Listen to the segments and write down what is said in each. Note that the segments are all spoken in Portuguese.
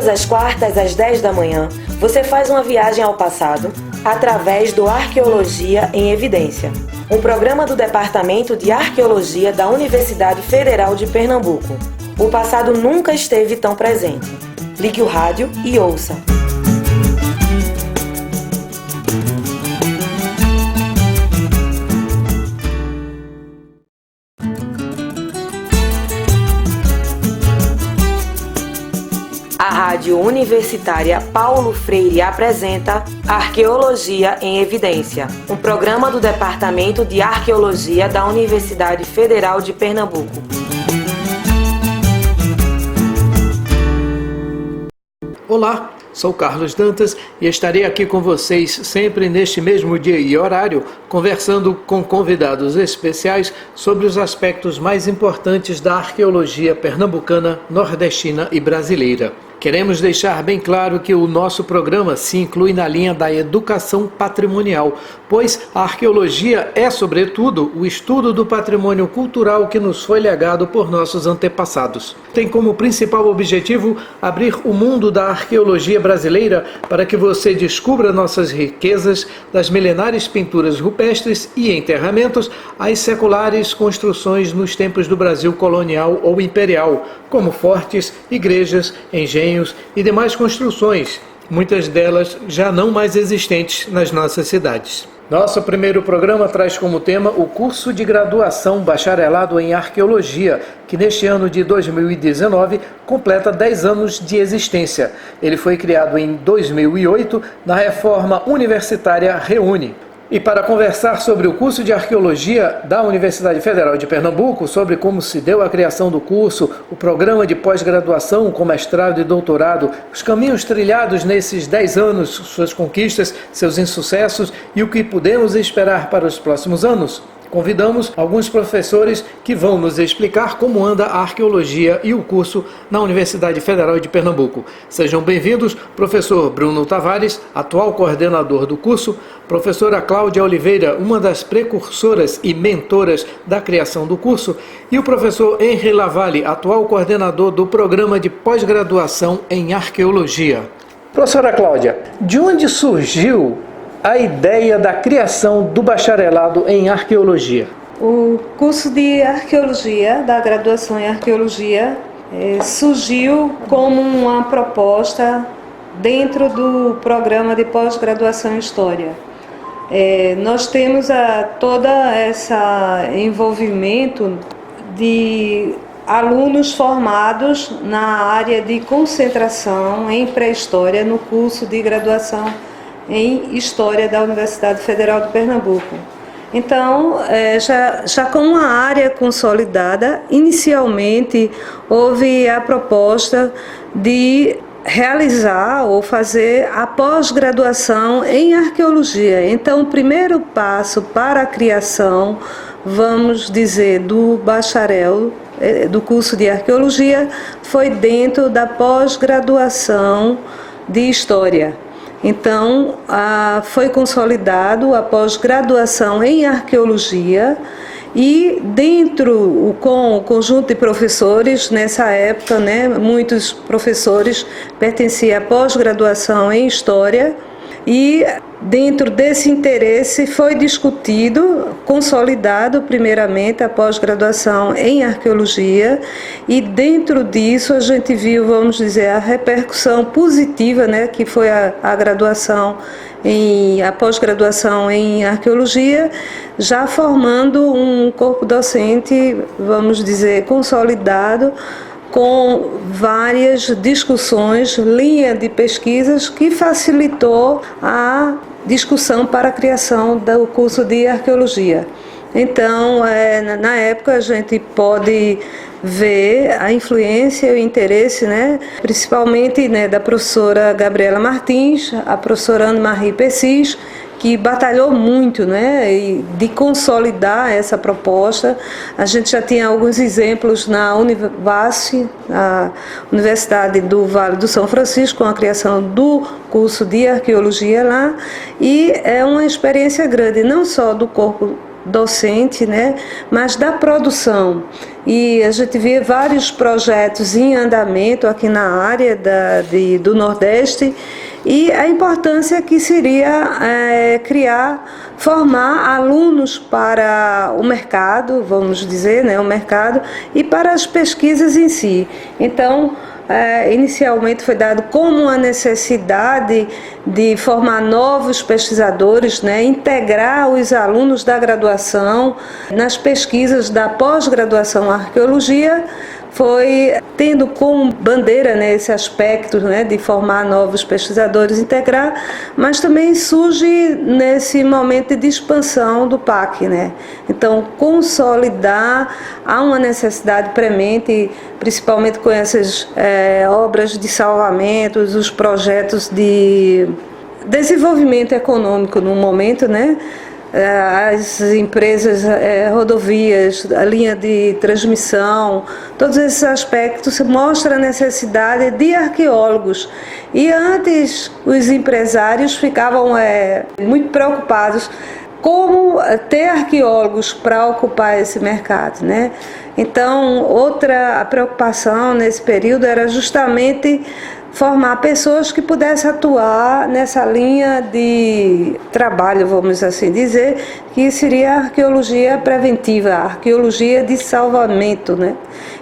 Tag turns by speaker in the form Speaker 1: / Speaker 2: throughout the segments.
Speaker 1: Todas as quartas às 10 da manhã, você faz uma viagem ao passado através do Arqueologia em Evidência, um programa do Departamento de Arqueologia da Universidade Federal de Pernambuco. O passado nunca esteve tão presente. Ligue o rádio e ouça. A Rádio Universitária Paulo Freire apresenta Arqueologia em Evidência, um programa do Departamento de Arqueologia da Universidade Federal de Pernambuco.
Speaker 2: Olá, sou Carlos Dantas e estarei aqui com vocês sempre neste mesmo dia e horário, conversando com convidados especiais sobre os aspectos mais importantes da arqueologia pernambucana, nordestina e brasileira. Queremos deixar bem claro que o nosso programa se inclui na linha da educação patrimonial, pois a arqueologia é, sobretudo, o estudo do patrimônio cultural que nos foi legado por nossos antepassados. Tem como principal objetivo abrir o mundo da arqueologia brasileira para que você descubra nossas riquezas, das milenares pinturas rupestres e enterramentos, às seculares construções nos tempos do Brasil colonial ou imperial, como fortes, igrejas, engenhos e demais construções, muitas delas já não mais existentes nas nossas cidades. Nosso primeiro programa traz como tema o curso de graduação Bacharelado em Arqueologia, que neste ano de 2019 completa 10 anos de existência. Ele foi criado em 2008 na Reforma Universitária Reúne. E para conversar sobre o curso de Arqueologia da Universidade Federal de Pernambuco, sobre como se deu a criação do curso, o programa de pós-graduação com mestrado e doutorado, os caminhos trilhados nesses 10 anos, suas conquistas, seus insucessos e o que podemos esperar para os próximos anos, convidamos alguns professores que vão nos explicar como anda a arqueologia e o curso na Universidade Federal de Pernambuco. Sejam bem-vindos, professor Bruno Tavares, atual coordenador do curso, professora Cláudia Oliveira, uma das precursoras e mentoras da criação do curso, e o professor Henry Lavalle, atual coordenador do programa de pós-graduação em arqueologia. Professora Cláudia, de onde surgiu a ideia da criação do bacharelado em arqueologia?
Speaker 3: O curso de arqueologia, da graduação em arqueologia, surgiu como uma proposta dentro do programa de pós-graduação em História. Nós temos todo esse envolvimento de alunos formados na área de concentração em pré-história no curso de graduação em História da Universidade Federal de Pernambuco. Então, já com uma área consolidada, inicialmente houve a proposta de realizar ou fazer a pós-graduação em arqueologia. Então, o primeiro passo para a criação, vamos dizer, do bacharel, do curso de arqueologia, foi dentro da pós-graduação de História. Então, foi consolidado a pós-graduação em arqueologia e com o conjunto de professores, nessa época, muitos professores pertenciam à pós-graduação em História e dentro desse interesse foi discutido, consolidado primeiramente a pós-graduação em arqueologia e dentro disso a gente viu, vamos dizer, a repercussão positiva, que foi a graduação a pós-graduação em arqueologia, já formando um corpo docente, vamos dizer, consolidado, com várias discussões, linha de pesquisas que facilitou a discussão para a criação do curso de arqueologia. Então, na época a gente pode ver a influência e o interesse, principalmente da professora Gabriela Martins, a professora Anne-Marie Pessis, que batalhou muito, de consolidar essa proposta. A gente já tinha alguns exemplos na Univasf, a Universidade do Vale do São Francisco, com a criação do curso de arqueologia lá, e é uma experiência grande, não só do corpo docente, mas da produção. e a gente vê vários projetos em andamento aqui na área do Nordeste, e a importância que seria formar alunos para o mercado, vamos dizer, né, o mercado, e para as pesquisas em si. Então, inicialmente foi dado como uma necessidade de formar novos pesquisadores, né, integrar os alunos da graduação nas pesquisas da pós-graduação em arqueologia, foi tendo como bandeira, né, esse aspecto, né, de formar novos pesquisadores, integrar, mas também surge nesse momento de expansão do PAC, né? Então, consolidar, há uma necessidade premente, principalmente com essas obras de salvamento, os projetos de desenvolvimento econômico no momento, né? As empresas, rodovias, a linha de transmissão, todos esses aspectos mostram a necessidade de arqueólogos. E antes os empresários ficavam muito preocupados como ter arqueólogos para ocupar esse mercado, né? Então, outra preocupação nesse período era justamente formar pessoas que pudessem atuar nessa linha de trabalho, vamos assim dizer, que seria a arqueologia preventiva, a arqueologia de salvamento, né?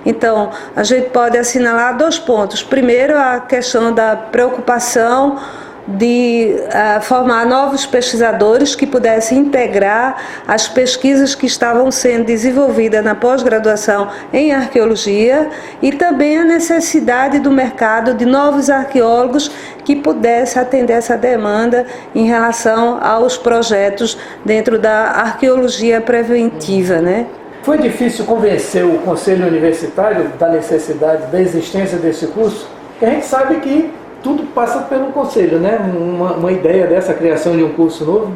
Speaker 3: Então, a gente pode assinalar 2 pontos. Primeiro, a questão da preocupação de formar novos pesquisadores que pudessem integrar as pesquisas que estavam sendo desenvolvidas na pós-graduação em arqueologia, e também a necessidade do mercado de novos arqueólogos que pudessem atender essa demanda em relação aos projetos dentro da arqueologia preventiva, né?
Speaker 2: Foi difícil convencer o Conselho Universitário da necessidade da existência desse curso? Porque a gente sabe que tudo passa pelo Conselho, né? Uma ideia dessa criação de um curso novo?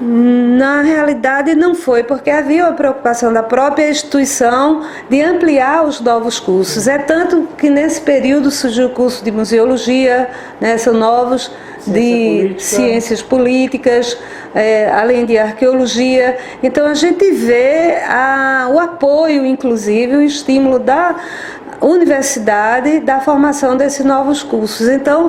Speaker 3: Na realidade não foi, porque havia uma preocupação da própria instituição de ampliar os novos cursos. É tanto que nesse período surgiu o curso de museologia, né? São novos de ciências políticas, além de arqueologia. Então a gente vê o apoio, inclusive, o estímulo da universidade da formação desses novos cursos. Então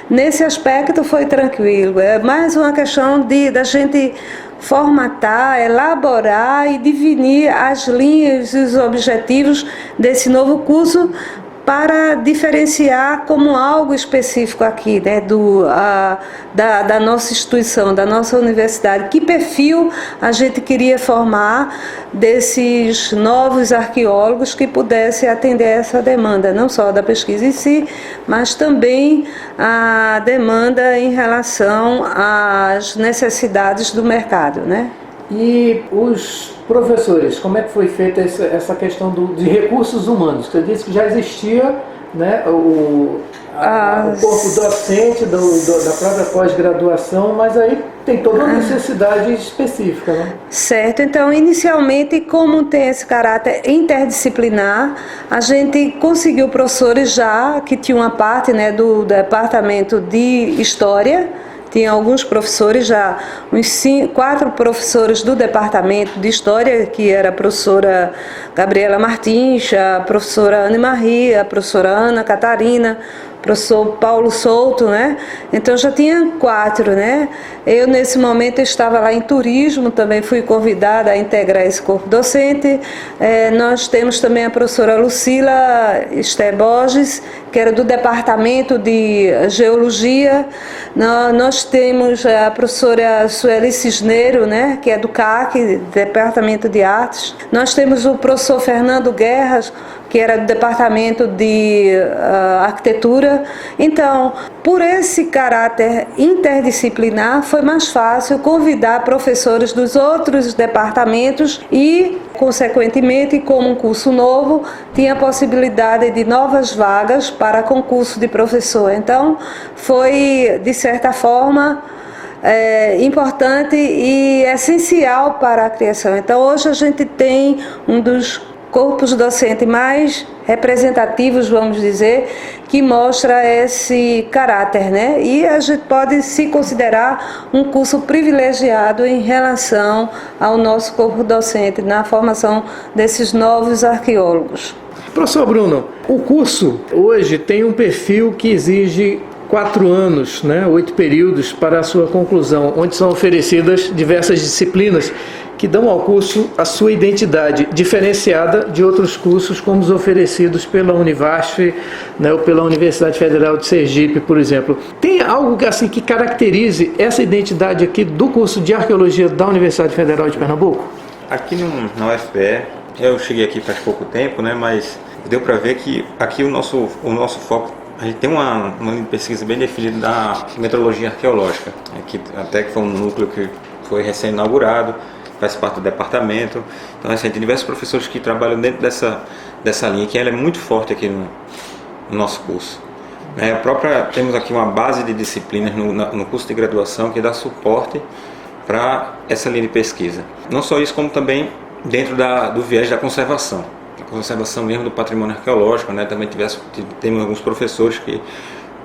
Speaker 3: nesse aspecto foi tranquilo. É mais uma questão da gente formatar, elaborar e definir as linhas e os objetivos desse novo curso, para diferenciar como algo específico aqui, né, da nossa instituição, da nossa universidade. Que perfil a gente queria formar desses novos arqueólogos que pudessem atender essa demanda, não só da pesquisa em si, mas também a demanda em relação às necessidades do mercado, né?
Speaker 2: E os professores, como é que foi feita essa questão de recursos humanos? Você disse que já existia, né, o corpo docente da própria pós-graduação, mas aí tem toda uma necessidade específica, né?
Speaker 3: Certo, então inicialmente, como tem esse caráter interdisciplinar, a gente conseguiu professores já que tinham uma parte, né, do departamento de História. Tinha alguns professores já, uns 4 professores do departamento de História, que era a professora Gabriela Martins, a professora Ana Maria, a professora Ana Catarina, o professor Paulo Souto, né? Então já tinha 4, né? Eu nesse momento estava lá em turismo, também fui convidada a integrar esse corpo docente. Nós temos também a professora Lucila Esther Borges, que era do departamento de Geologia. Nós temos a professora Sueli Cisneiro, né, que é do CAC, Departamento de Artes. Nós temos o professor Fernando Guerras, que era do Departamento de Arquitetura. Então, por esse caráter interdisciplinar, foi mais fácil convidar professores dos outros departamentos e, consequentemente, como um curso novo, tinha a possibilidade de novas vagas para concurso de professor. Então, foi, de certa forma, importante e essencial para a criação. Então, hoje a gente tem um dos corpos docentes mais representativos, vamos dizer, que mostra esse caráter, né? E a gente pode se considerar um curso privilegiado em relação ao nosso corpo docente na formação desses novos arqueólogos.
Speaker 2: Professor Bruno, o curso hoje tem um perfil que exige 4 anos, 8 períodos para a sua conclusão, onde são oferecidas diversas disciplinas que dão ao curso a sua identidade, diferenciada de outros cursos como os oferecidos pela Univasf, ou pela Universidade Federal de Sergipe, por exemplo. Tem algo assim que caracterize essa identidade aqui do curso de Arqueologia da Universidade Federal de Pernambuco?
Speaker 4: Aqui na UFPE, eu cheguei aqui faz pouco tempo, mas deu para ver que aqui o nosso foco, a gente tem uma pesquisa bem definida da metrologia arqueológica, que até que foi um núcleo que foi recém-inaugurado, faz parte do departamento. Então, assim, tem diversos professores que trabalham dentro dessa linha, que ela é muito forte aqui no nosso curso. Temos aqui uma base de disciplinas no curso de graduação que dá suporte para essa linha de pesquisa. Não só isso, como também dentro do viés da conservação. A conservação mesmo do patrimônio arqueológico, também temos alguns professores que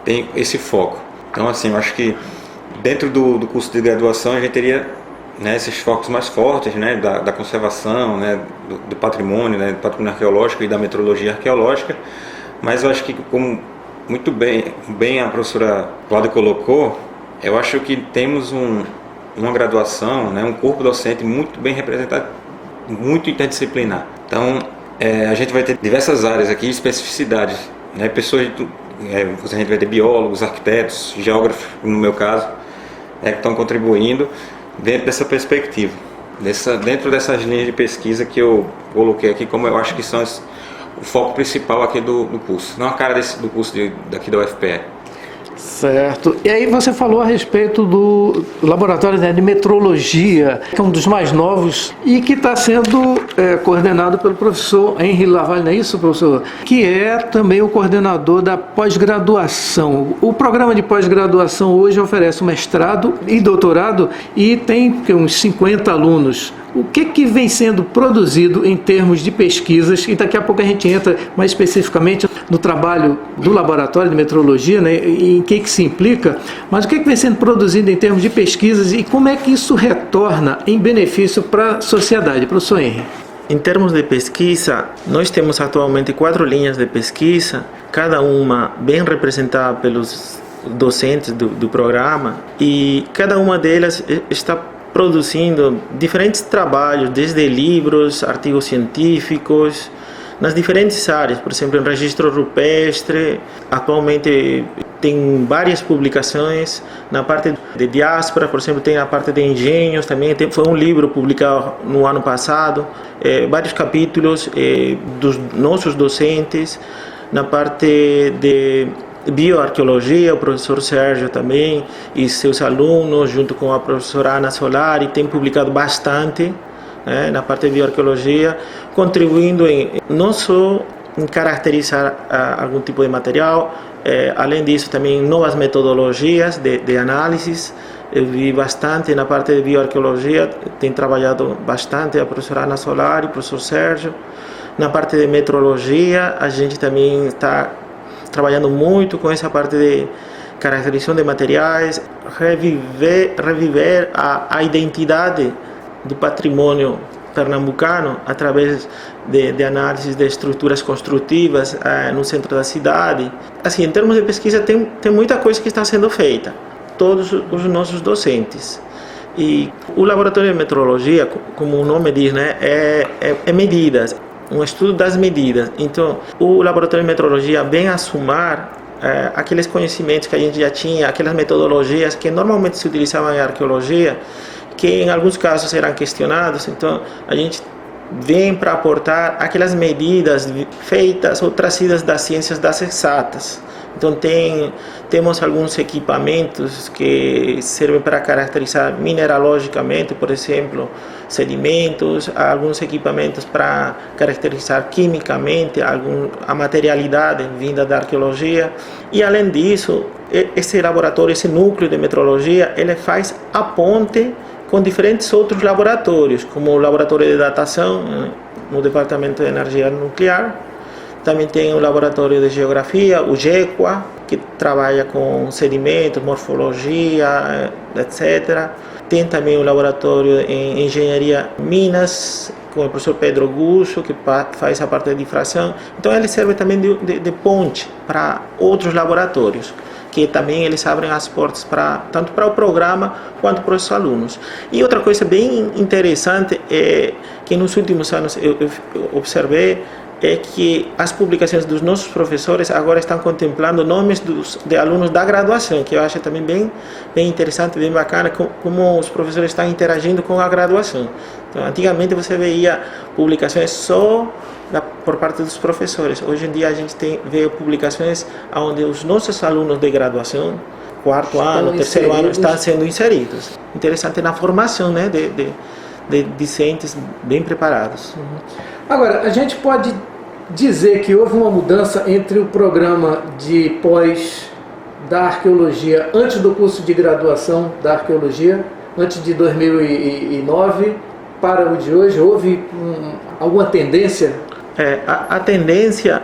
Speaker 4: têm esse foco. Então, assim, eu acho que dentro do curso de graduação a gente teria esses focos mais fortes, da conservação, do patrimônio arqueológico e da metrologia arqueológica, mas eu acho que, como muito bem a professora Cláudia colocou, eu acho que temos uma graduação, um corpo docente muito bem representado, muito interdisciplinar. Então, a gente vai ter diversas áreas aqui, especificidades, pessoas, a gente vai ter biólogos, arquitetos, geógrafos, no meu caso, que estão contribuindo dentro dessa perspectiva, dentro dessas linhas de pesquisa que eu coloquei aqui, como eu acho que são o foco principal aqui do curso, não a cara do curso daqui da UFPE.
Speaker 2: Certo. E aí você falou a respeito do laboratório de metrologia, que é um dos mais novos e que está sendo coordenado pelo professor Henry Lavalle, não é isso, professor? Que é também o coordenador da pós-graduação. O programa de pós-graduação hoje oferece mestrado e doutorado e tem uns 50 alunos. O que vem sendo produzido em termos de pesquisas, e daqui a pouco a gente entra mais especificamente no trabalho do laboratório de metrologia, e em que se implica, mas o que vem sendo produzido em termos de pesquisas e como é que isso retorna em benefício para a sociedade? Professor Henry.
Speaker 5: Em termos de pesquisa, nós temos atualmente 4 linhas de pesquisa, cada uma bem representada pelos docentes do programa, e cada uma delas está produzindo diferentes trabalhos, desde livros, artigos científicos, nas diferentes áreas. Por exemplo, em registro rupestre, atualmente tem várias publicações. Na parte de diáspora, por exemplo, tem a parte de engenhos também. Foi um livro publicado no ano passado, vários capítulos dos nossos docentes. Na parte de bioarqueologia, o professor Sérgio também e seus alunos, junto com a professora Ana Solari, tem publicado bastante na parte de bioarqueologia, contribuindo não só em caracterizar algum tipo de material, além disso também novas metodologias de análise. Eu vi bastante na parte de bioarqueologia, tem trabalhado bastante a professora Ana Solari, o professor Sérgio. Na parte de metrologia, a gente também está trabalhando muito com essa parte de caracterização de materiais, reviver a identidade do patrimônio pernambucano através de análises de estruturas construtivas no centro da cidade. Assim, em termos de pesquisa, tem muita coisa que está sendo feita, todos os nossos docentes. E o laboratório de metrologia, como o nome diz, é medidas, um estudo das medidas. Então, o laboratório de metrologia vem a somar aqueles conhecimentos que a gente já tinha, aquelas metodologias que normalmente se utilizavam em arqueologia, que em alguns casos eram questionados. Então, a gente vem para aportar aquelas medidas feitas ou trazidas das ciências das exatas. Então, temos alguns equipamentos que servem para caracterizar mineralogicamente, por exemplo, sedimentos, alguns equipamentos para caracterizar quimicamente a materialidade vinda da arqueologia. E, além disso, esse laboratório, esse núcleo de metrologia, ele faz a ponte com diferentes outros laboratórios, como o laboratório de datação no Departamento de Energia Nuclear, Também tem o laboratório de geografia, o GEQUA, que trabalha com sedimentos, morfologia, etc. Tem também o laboratório em engenharia Minas, com o professor Pedro Gusso, que faz a parte de difração. Então ele serve também de ponte para outros laboratórios, que também eles abrem as portas tanto para o programa quanto para os alunos. E outra coisa bem interessante é que nos últimos anos eu observei é que as publicações dos nossos professores agora estão contemplando nomes de alunos da graduação, que eu acho também bem interessante, bem bacana, como os professores estão interagindo com a graduação. Então, antigamente você veia publicações só por parte dos professores. Hoje em dia a gente vê publicações onde os nossos alunos de graduação, quarto ano, terceiro ano, estão sendo inseridos. Interessante na formação, né, de discentes bem preparados.
Speaker 2: Agora, a gente pode dizer que houve uma mudança entre o programa de pós da arqueologia antes do curso de graduação da arqueologia, antes de 2009, para o de hoje? Houve alguma tendência?
Speaker 5: A tendência,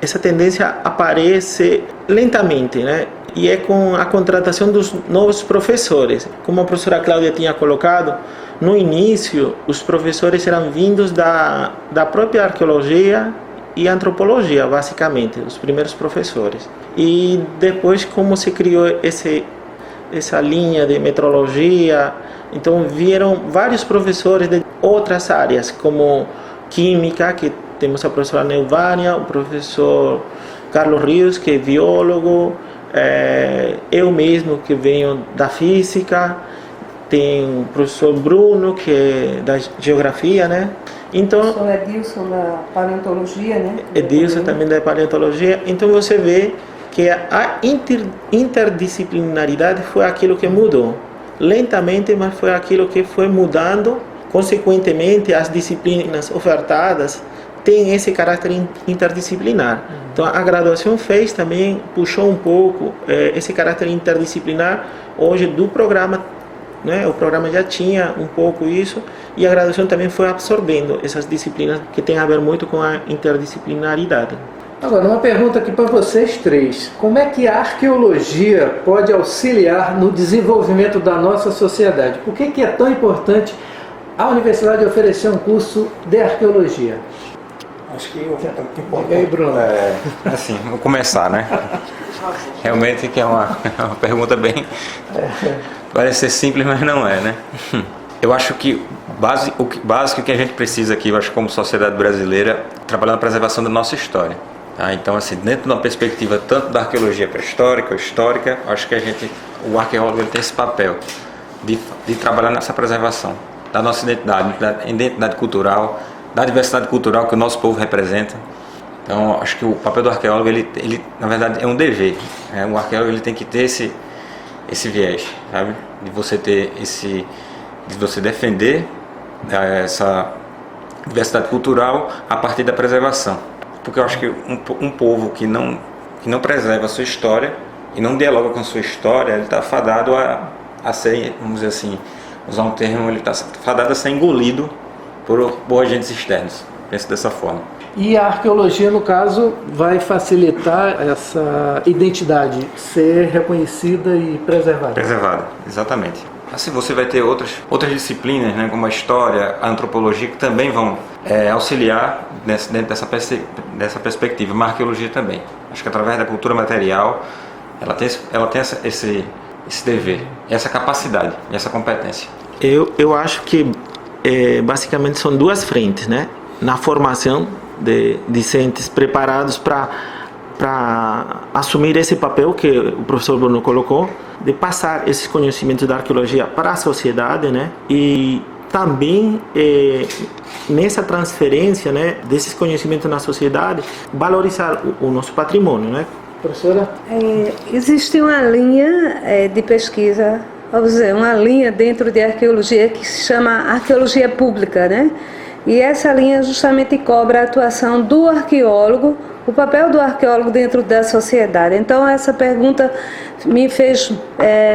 Speaker 5: essa tendência aparece lentamente, né? E é com a contratação dos novos professores. Como a professora Cláudia tinha colocado, no início, os professores eram vindos da própria arqueologia e antropologia, basicamente, os primeiros professores. E depois, como se criou essa linha de metrologia, então vieram vários professores de outras áreas, como química, que temos a professora Neuvânia, o professor Carlos Rios, que é biólogo, eu mesmo, que venho da física, tem o professor Bruno, que é da geografia, né? Então,
Speaker 3: o professor Edilson da paleontologia, né?
Speaker 5: Edilson também da paleontologia. Então você vê que a interdisciplinaridade foi aquilo que mudou. Lentamente, mas foi aquilo que foi mudando. Consequentemente, as disciplinas ofertadas têm esse caráter interdisciplinar. Então a graduação puxou um pouco esse caráter interdisciplinar hoje do programa. O programa já tinha um pouco isso, e a graduação também foi absorvendo essas disciplinas que têm a ver muito com a interdisciplinaridade.
Speaker 2: Agora, uma pergunta aqui para vocês três. Como é que a arqueologia pode auxiliar no desenvolvimento da nossa sociedade? Por que é tão importante a universidade oferecer um curso de arqueologia?
Speaker 4: Acho que o que importa
Speaker 2: aí, Bruno?
Speaker 4: Assim, vou começar, né? Realmente que é uma pergunta bem... Parece ser simples, mas não é, né? Eu acho que o básico que a gente precisa aqui, eu acho, como sociedade brasileira, trabalhar na preservação da nossa história. Tá? Então, assim, dentro de uma perspectiva tanto da arqueologia pré-histórica ou histórica, acho que o arqueólogo ele tem esse papel de trabalhar nessa preservação da nossa identidade cultural, da diversidade cultural que o nosso povo representa. Então, acho que o papel do arqueólogo, ele na verdade, é um dever. O arqueólogo ele tem que ter esse viés, sabe? De você de você defender essa diversidade cultural a partir da preservação. Porque eu acho que um povo que não preserva a sua história e não dialoga com a sua história, ele está fadado a ser, vamos dizer assim, usar um termo, ele está fadado a ser engolido por agentes externos. Penso dessa forma.
Speaker 2: E a arqueologia, no caso, vai facilitar essa identidade ser reconhecida e preservada.
Speaker 4: Preservada, exatamente. Assim você vai ter outras disciplinas, né, como a história, a antropologia, que também vão auxiliar dentro dessa perspectiva, mas a arqueologia também. Acho que através da cultura material, ela tem esse dever, essa capacidade, essa competência.
Speaker 5: Eu acho que basicamente são duas frentes, né? Na formação de discentes preparados para assumir esse papel que o professor Bruno colocou, de passar esses conhecimentos da arqueologia para a sociedade, né? E também nessa transferência, né, desses conhecimentos na sociedade, valorizar o nosso patrimônio, né?
Speaker 2: Professora?
Speaker 3: Existe uma linha de pesquisa, vamos dizer, uma linha dentro de arqueologia que se chama arqueologia pública, né? E essa linha justamente cobra a atuação do arqueólogo, o papel do arqueólogo dentro da sociedade. Então essa pergunta me fez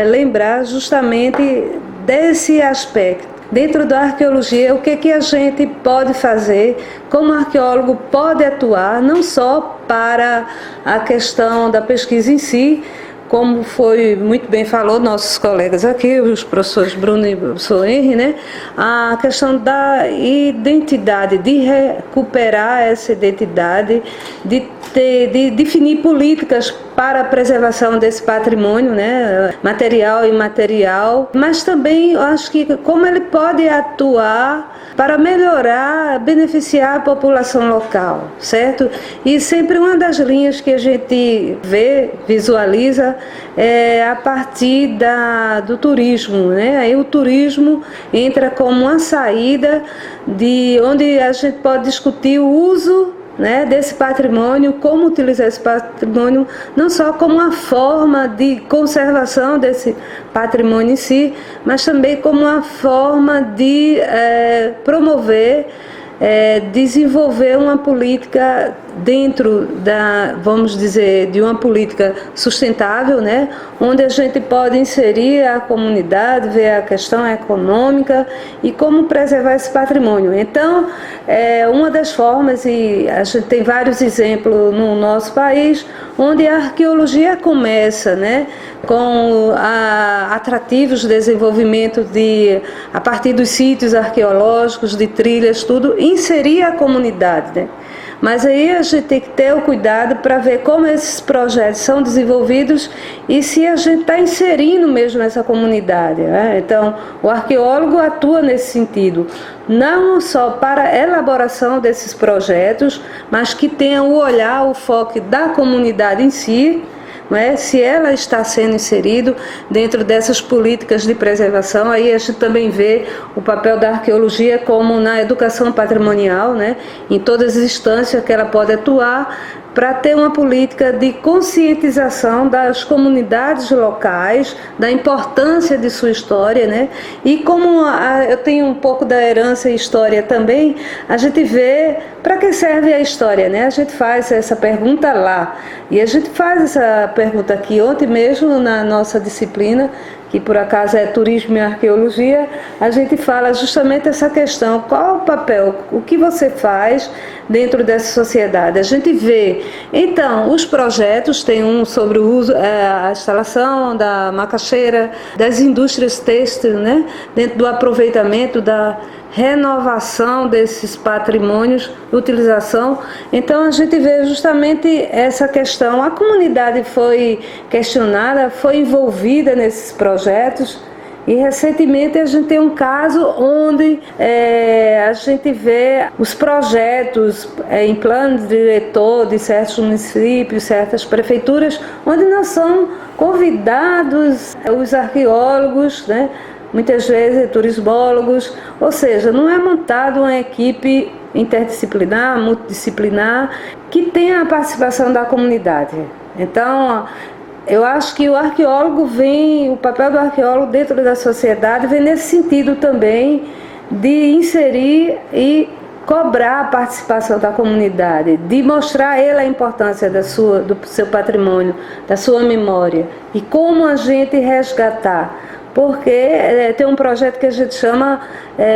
Speaker 3: lembrar justamente desse aspecto. dentro da arqueologia, o que a gente pode fazer, como arqueólogo pode atuar, não só para a questão da pesquisa em si, como foi muito bem falou nossos colegas aqui, os professores Bruno e professor Henry, né? A questão da identidade, de recuperar essa identidade, de definir políticas para a preservação desse patrimônio, né? Material e imaterial, mas também eu acho que como ele pode atuar para melhorar, beneficiar a população local, certo? E sempre uma das linhas que a gente visualiza é a partir do turismo, né? Aí o turismo entra como uma saída de onde a gente pode discutir o uso, né, desse patrimônio, como utilizar esse patrimônio, não só como uma forma de conservação desse patrimônio em si, mas também como uma forma de promover, desenvolver uma política dentro vamos dizer, de uma política sustentável, né, onde a gente pode inserir a comunidade, ver a questão econômica e como preservar esse patrimônio. Então, uma das formas, e a gente tem vários exemplos no nosso país, onde a arqueologia começa, né, com atrativos de desenvolvimento a partir dos sítios arqueológicos, de trilhas, tudo, inserir a comunidade, né? Mas aí a gente tem que ter o cuidado para ver como esses projetos são desenvolvidos e se a gente está inserindo mesmo essa comunidade, né? Então, o arqueólogo atua nesse sentido, não só para a elaboração desses projetos, mas que tenha o olhar, o foco da comunidade em si, né? Se ela está sendo inserido dentro dessas políticas de preservação, aí a gente também vê o papel da arqueologia como na educação patrimonial, né? Em todas as instâncias que ela pode atuar, para ter uma política de conscientização das comunidades locais, da importância de sua história, né? E como eu tenho um pouco da herança e história também, a gente vê para que serve a história, né? A gente faz essa pergunta lá, e a gente faz essa pergunta aqui. Ontem mesmo, na nossa disciplina, que por acaso é Turismo e Arqueologia, a gente fala justamente essa questão, qual o papel, o que você faz dentro dessa sociedade. A gente vê, então, os projetos, tem um sobre o uso, a instalação da macaxeira, das indústrias têxteis, né, dentro do aproveitamento da renovação desses patrimônios, utilização. Então a gente vê justamente essa questão. A comunidade foi questionada, foi envolvida nesses projetos, e recentemente a gente tem um caso onde a gente vê os projetos em plano diretor de certos municípios, certas prefeituras, onde não são convidados os arqueólogos, né? Muitas vezes turismólogos, ou seja, não é montada uma equipe interdisciplinar, multidisciplinar, que tenha a participação da comunidade. Então, eu acho que o papel do arqueólogo dentro da sociedade vem nesse sentido também, de inserir e cobrar a participação da comunidade, de mostrar a ele a importância do seu patrimônio, da sua memória, e como a gente resgatar. Porque tem um projeto que a gente chama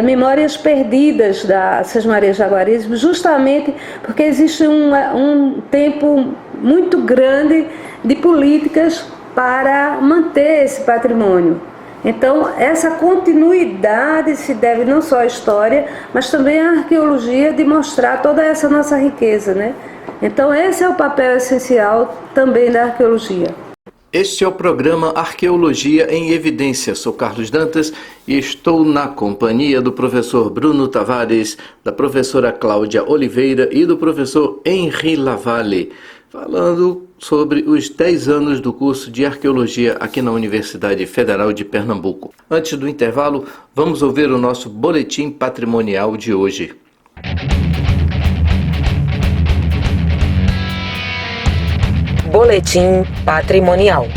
Speaker 3: Memórias Perdidas da Sesmaria Jaguaribe, justamente porque existe um tempo muito grande de políticas para manter esse patrimônio. Então, essa continuidade se deve não só à história, mas também à arqueologia, de mostrar toda essa nossa riqueza, né? Então, esse é o papel essencial também da arqueologia.
Speaker 2: Este é o programa Arqueologia em Evidência. Sou Carlos Dantas e estou na companhia do professor Bruno Tavares, da professora Cláudia Oliveira e do professor Henry Lavalle, falando sobre os 10 anos do curso de Arqueologia aqui na Universidade Federal de Pernambuco. Antes do intervalo, vamos ouvir o nosso boletim patrimonial de hoje.
Speaker 1: Boletim patrimonial.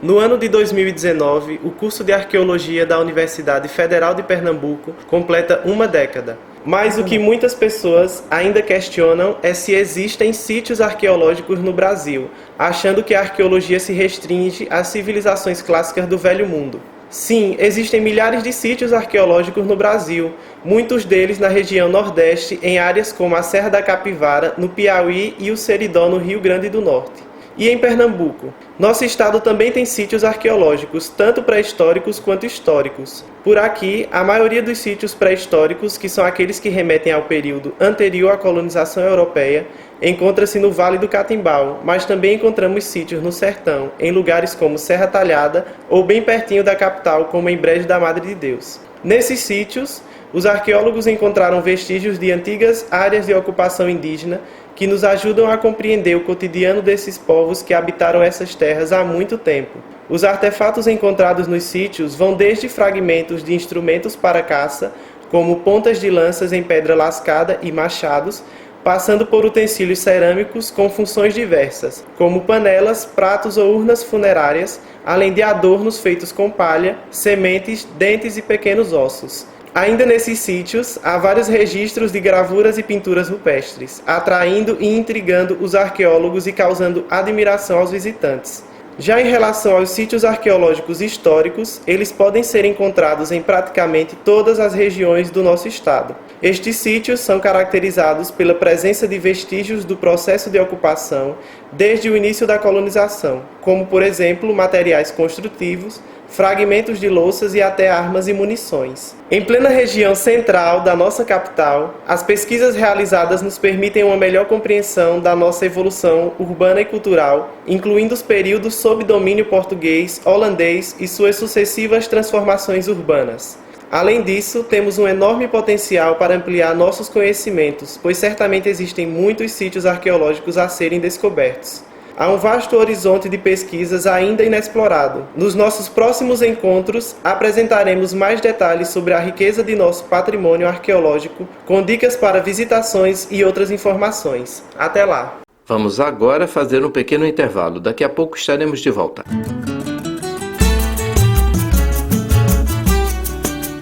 Speaker 6: No ano de 2019, o curso de Arqueologia da Universidade Federal de Pernambuco completa uma década.
Speaker 5: Mas o que muitas pessoas ainda questionam é se existem sítios arqueológicos no Brasil, achando que a arqueologia se restringe às civilizações clássicas do Velho Mundo. Sim, existem milhares de sítios arqueológicos no Brasil, muitos deles na região Nordeste, em áreas como a Serra da Capivara, no Piauí, e o Seridó, no Rio Grande do Norte. E em Pernambuco? Nosso estado também tem sítios arqueológicos, tanto pré-históricos quanto históricos. Por aqui, a maioria dos sítios pré-históricos, que são aqueles que remetem ao período anterior à colonização europeia, encontra-se no Vale do Catimbau, mas também encontramos sítios no sertão, em lugares como Serra Talhada ou bem pertinho da capital, como em Brejo da Madre de Deus. Nesses sítios, os arqueólogos encontraram vestígios de antigas áreas de ocupação indígena que nos ajudam a compreender o cotidiano desses povos que habitaram essas terras há muito tempo. Os artefatos encontrados nos sítios vão desde fragmentos de instrumentos para caça, como pontas de lanças em pedra lascada e machados, passando por utensílios cerâmicos com funções diversas, como panelas, pratos ou urnas funerárias, além de adornos feitos com palha, sementes, dentes e pequenos ossos. Ainda nesses sítios, há vários registros de gravuras e pinturas rupestres, atraindo e intrigando os arqueólogos e causando admiração aos visitantes. Já em relação aos sítios arqueológicos históricos, eles podem ser encontrados em praticamente todas as regiões do nosso estado. Estes sítios são caracterizados pela presença de vestígios do processo de ocupação desde o início da colonização, como, por exemplo, materiais construtivos, fragmentos de louças e até armas e munições. Em plena região central da nossa capital, as pesquisas realizadas nos permitem uma melhor compreensão da nossa evolução urbana e cultural, incluindo os períodos sob domínio português, holandês e suas sucessivas transformações urbanas. Além disso, temos um enorme potencial para ampliar nossos conhecimentos, pois certamente existem muitos sítios arqueológicos a serem descobertos. Há um vasto horizonte de pesquisas ainda inexplorado. Nos nossos próximos encontros, apresentaremos mais detalhes sobre a riqueza de nosso patrimônio arqueológico, com dicas para visitações e outras informações. Até lá!
Speaker 2: Vamos agora fazer um pequeno intervalo. Daqui a pouco estaremos de volta.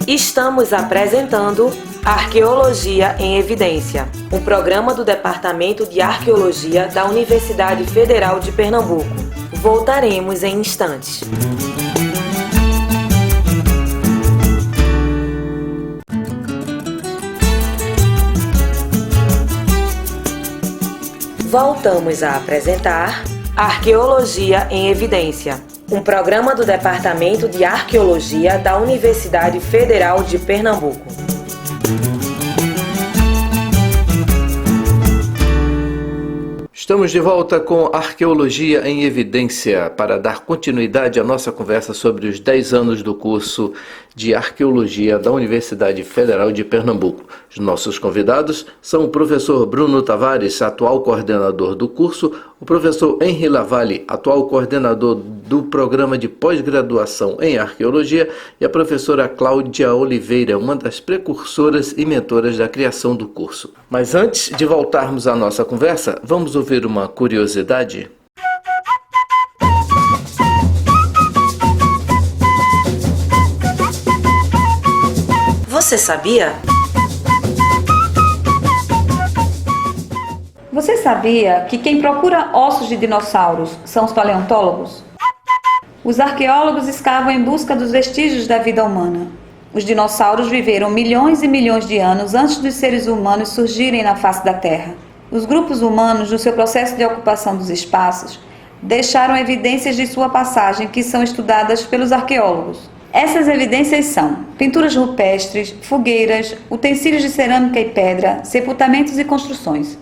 Speaker 1: Estamos apresentando Arqueologia em Evidência, um programa do Departamento de Arqueologia da Universidade Federal de Pernambuco. Voltaremos em instantes. Voltamos a apresentar Arqueologia em Evidência, um programa do Departamento de Arqueologia da Universidade Federal de Pernambuco.
Speaker 2: Estamos de volta com Arqueologia em Evidência para dar continuidade à nossa conversa sobre os 10 anos do curso de Arqueologia da Universidade Federal de Pernambuco. Os nossos convidados são o professor Bruno Tavares, atual coordenador do curso, o professor Henri Lavalle, atual coordenador do programa de pós-graduação em Arqueologia, e a professora Cláudia Oliveira, uma das precursoras e mentoras da criação do curso. Mas antes de voltarmos à nossa conversa, vamos ouvir uma curiosidade?
Speaker 1: Você sabia?
Speaker 6: Você sabia que quem procura ossos de dinossauros são os paleontólogos? Os arqueólogos escavam em busca dos vestígios da vida humana. Os dinossauros viveram milhões e milhões de anos antes dos seres humanos surgirem na face da Terra. Os grupos humanos, no seu processo de ocupação dos espaços, deixaram evidências de sua passagem que são estudadas pelos arqueólogos. Essas evidências são pinturas rupestres, fogueiras, utensílios de cerâmica e pedra, sepultamentos e construções.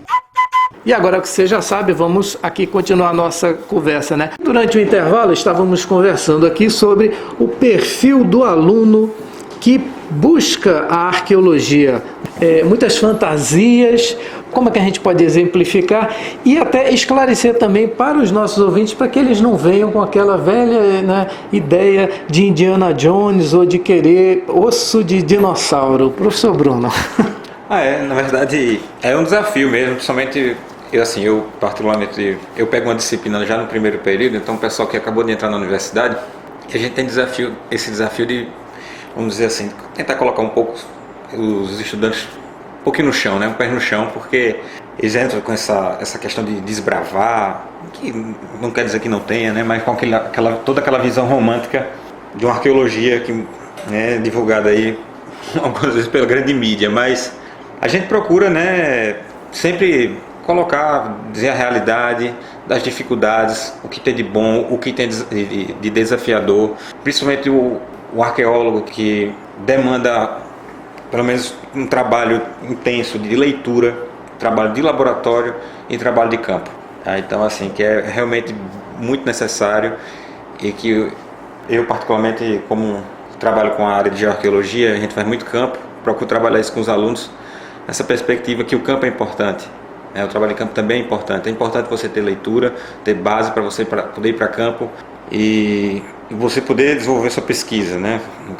Speaker 2: E agora que você já sabe, vamos aqui continuar a nossa conversa, né? Durante o intervalo estávamos conversando aqui sobre o perfil do aluno que busca a arqueologia. Muitas fantasias, como é que a gente pode exemplificar e até esclarecer também para os nossos ouvintes, para que eles não venham com aquela velha, né, ideia de Indiana Jones ou de querer osso de dinossauro. Professor Bruno.
Speaker 4: Na verdade é um desafio mesmo, principalmente eu particularmente, eu pego uma disciplina já no primeiro período, então o pessoal que acabou de entrar na universidade, a gente tem esse desafio de, vamos dizer assim, tentar colocar um pouco os estudantes pouquinho no chão, né? Um pé no chão, porque eles entram com essa questão de desbravar, que não quer dizer que não tenha, né? Mas com toda aquela visão romântica de uma arqueologia que é divulgada aí algumas vezes pela grande mídia, mas a gente procura, né, sempre dizer a realidade das dificuldades, o que tem de bom, o que tem de desafiador, principalmente o arqueólogo que demanda pelo menos um trabalho intenso de leitura, trabalho de laboratório e trabalho de campo. Então, assim, que é realmente muito necessário e que eu, particularmente, como trabalho com a área de geoarqueologia, a gente faz muito campo, procuro trabalhar isso com os alunos, nessa perspectiva que o campo é importante. O trabalho de campo também é importante você ter leitura, ter base para você poder ir para campo e você poder desenvolver sua pesquisa, né? No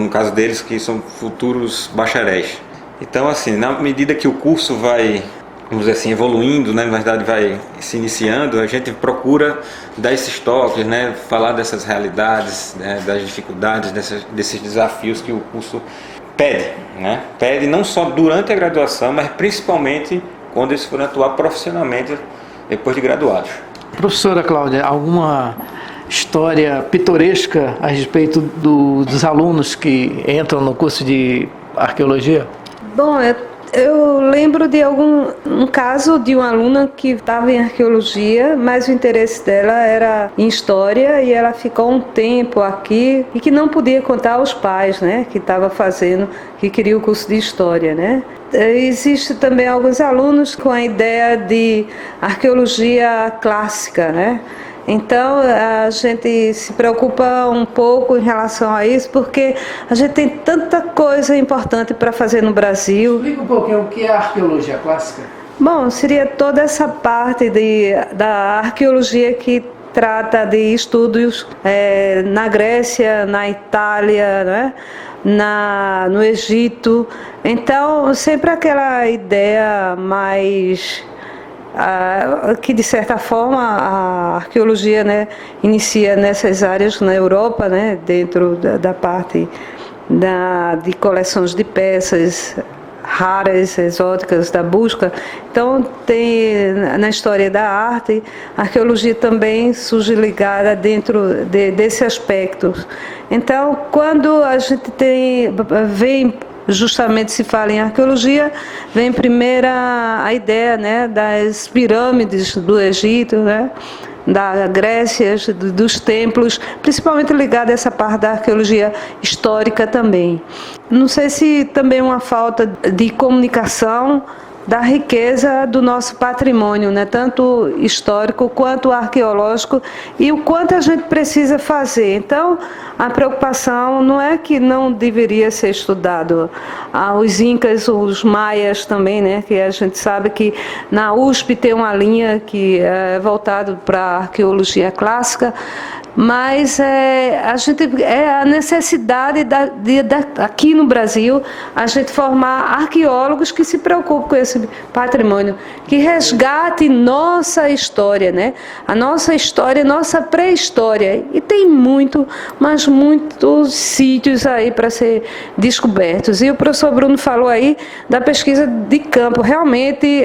Speaker 4: caso deles, que são futuros bacharéis. Então, assim, na medida que o curso vai, vamos dizer assim, evoluindo, né? Na verdade vai se iniciando, a gente procura dar esses toques, né? Falar dessas realidades, né? Das dificuldades, desses desafios que o curso pede, né? Pede não só durante a graduação, mas principalmente quando eles forem atuar profissionalmente depois de graduados.
Speaker 2: Professora Cláudia, alguma história pitoresca a respeito dos alunos que entram no curso de arqueologia?
Speaker 3: Bom, eu lembro de um caso de uma aluna que estava em arqueologia, mas o interesse dela era em história e ela ficou um tempo aqui e que não podia contar aos pais, né, que queria o curso de história, né. Existe também alguns alunos com a ideia de arqueologia clássica, né. Então, a gente se preocupa um pouco em relação a isso, porque a gente tem tanta coisa importante para fazer no Brasil.
Speaker 2: Explica um pouquinho o que é a arqueologia clássica.
Speaker 3: Bom, seria toda essa parte da arqueologia que trata de estudos na Grécia, na Itália, né? No Egito. Então, sempre aquela ideia mais... que de certa forma a arqueologia, né, inicia nessas áreas na Europa, né, dentro da parte de coleções de peças raras, exóticas, da busca. Então tem na história da arte, a arqueologia também surge ligada dentro desse aspecto. Então, quando a gente vem justamente se fala em arqueologia, vem primeiro a ideia, né, das pirâmides do Egito, né, da Grécia, dos templos, principalmente ligada a essa parte da arqueologia histórica também. Não sei se também uma falta de comunicação da riqueza do nosso patrimônio, né? Tanto histórico quanto arqueológico, e o quanto a gente precisa fazer. Então, a preocupação não é que não deveria ser estudado. Os incas, os maias também, né? Que a gente sabe que na USP tem uma linha que é voltada para a arqueologia clássica, mas a necessidade aqui no Brasil a gente formar arqueólogos que se preocupem com esse patrimônio, que resgate nossa história, né? A nossa história, nossa pré-história, e tem muitos sítios aí para ser descobertos. E o professor Bruno falou aí da pesquisa de campo, realmente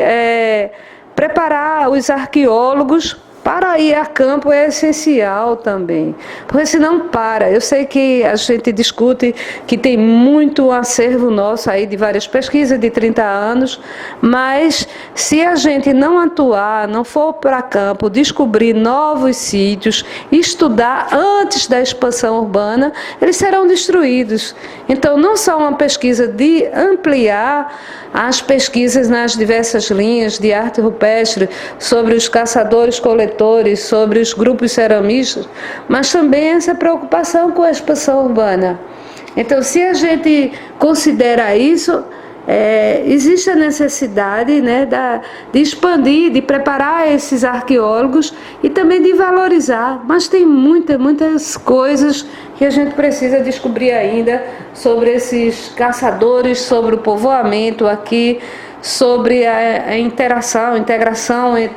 Speaker 3: preparar os arqueólogos para ir a campo é essencial também, porque senão para. Eu sei que a gente discute que tem muito acervo nosso aí de várias pesquisas de 30 anos, mas se a gente não atuar, não for para campo, descobrir novos sítios, estudar antes da expansão urbana, eles serão destruídos. Então, não só uma pesquisa de ampliar as pesquisas nas diversas linhas de arte rupestre, sobre os caçadores-coletores, sobre os grupos ceramistas, mas também essa preocupação com a expansão urbana. Então, se a gente considera isso, existe a necessidade, né, de expandir, de preparar esses arqueólogos e também de valorizar, mas tem muitas coisas que a gente precisa descobrir ainda sobre esses caçadores, sobre o povoamento aqui, sobre a integração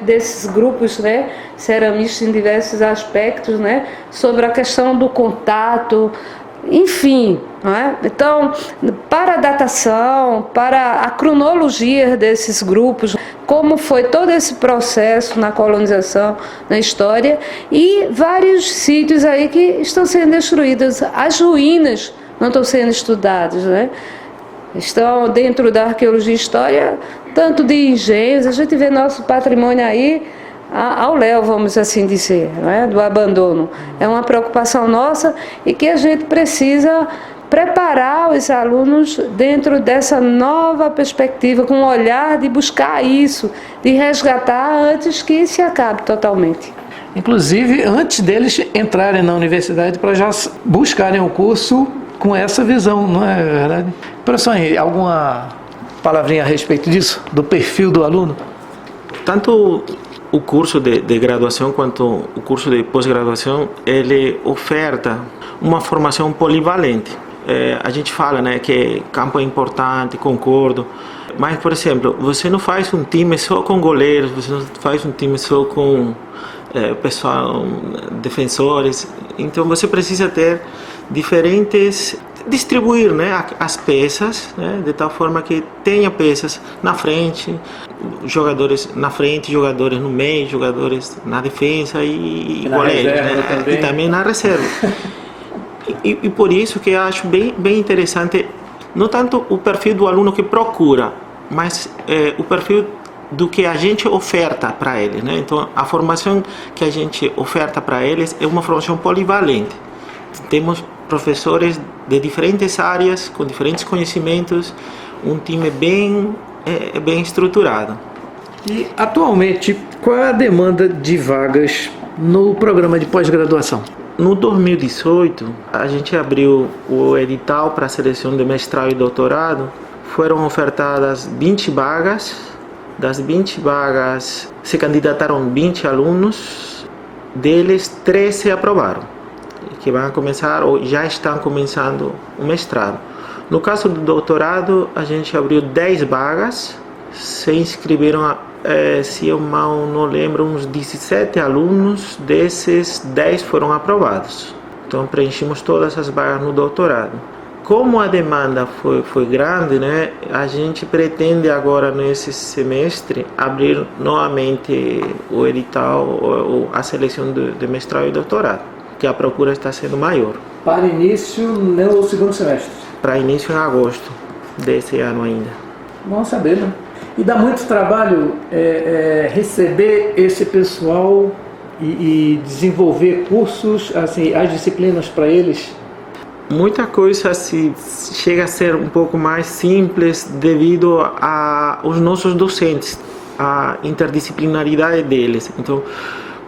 Speaker 3: desses grupos, né, ceramistas em diversos aspectos, né, sobre a questão do contato, enfim, não é? Então, para a datação, para a cronologia desses grupos, como foi todo esse processo na colonização, na história, e vários sítios aí que estão sendo destruídos. As ruínas não estão sendo estudadas, né? Estão dentro da arqueologia e história, tanto de engenhos, a gente vê nosso patrimônio aí ao léu, vamos assim dizer, não é? Do abandono. É uma preocupação nossa e que a gente precisa preparar os alunos dentro dessa nova perspectiva, com um olhar de buscar isso, de resgatar antes que se acabe totalmente.
Speaker 2: Inclusive, antes deles entrarem na universidade, para já buscarem o curso com essa visão, não é verdade? Professor, alguma palavrinha a respeito disso, do perfil do aluno?
Speaker 5: Tanto o curso de graduação quanto o curso de pós-graduação, ele oferta uma formação polivalente. A gente fala, né, que campo é importante, concordo, mas, por exemplo, você não faz um time só com goleiros, você não faz um time só com pessoal, defensores, então você precisa ter diferentes, distribuir, né, as peças, né, de tal forma que tenha peças na frente, jogadores na frente, jogadores no meio, jogadores na defesa e goleiros, né, e também na reserva. E por isso que eu acho bem interessante, não tanto o perfil do aluno que procura, mas o perfil do que a gente oferta para eles, né? Então, a formação que a gente oferta para eles é uma formação polivalente. Temos professores de diferentes áreas, com diferentes conhecimentos, um time bem estruturado.
Speaker 2: E, atualmente, qual é a demanda de vagas no programa de pós-graduação?
Speaker 5: No 2018, a gente abriu o edital para a seleção de mestrado e doutorado. Foram ofertadas 20 vagas. Das 20 vagas, se candidataram 20 alunos. Deles, 13 aprovaram, que vão começar ou já estão começando o mestrado. No caso do doutorado, a gente abriu 10 vagas. Se inscreveram, se eu mal não lembro, uns 17 alunos. Desses, 10 foram aprovados. Então, preenchemos todas as vagas no doutorado. Como a demanda foi grande, né, a gente pretende agora, nesse semestre, abrir novamente o edital, ou a seleção de mestrado e doutorado, que a procura está sendo maior.
Speaker 2: Para início no segundo semestre?
Speaker 5: Para início em agosto desse ano ainda.
Speaker 2: Bom saber, né? E dá muito trabalho receber esse pessoal e desenvolver cursos, assim, as disciplinas para eles?
Speaker 5: Muita coisa chega a ser um pouco mais simples devido aos nossos docentes, a interdisciplinaridade deles. Então,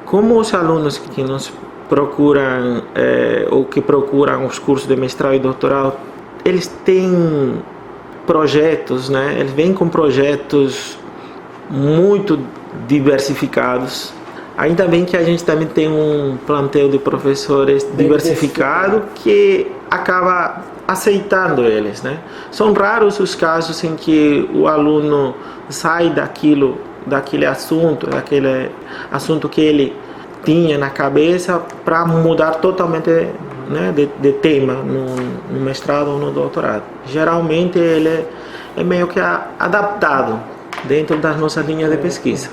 Speaker 5: como os alunos que nos procuram ou que procuram os cursos de mestrado e doutorado, eles têm projetos, né? Eles vêm com projetos muito diversificados. Ainda bem que a gente também tem um plantel de professores diversificado que acaba aceitando eles, né? São raros os casos em que o aluno sai daquele assunto que ele tinha na cabeça para mudar totalmente, né, de tema no mestrado ou no doutorado. Geralmente ele é meio que adaptado dentro das nossas linhas de pesquisa.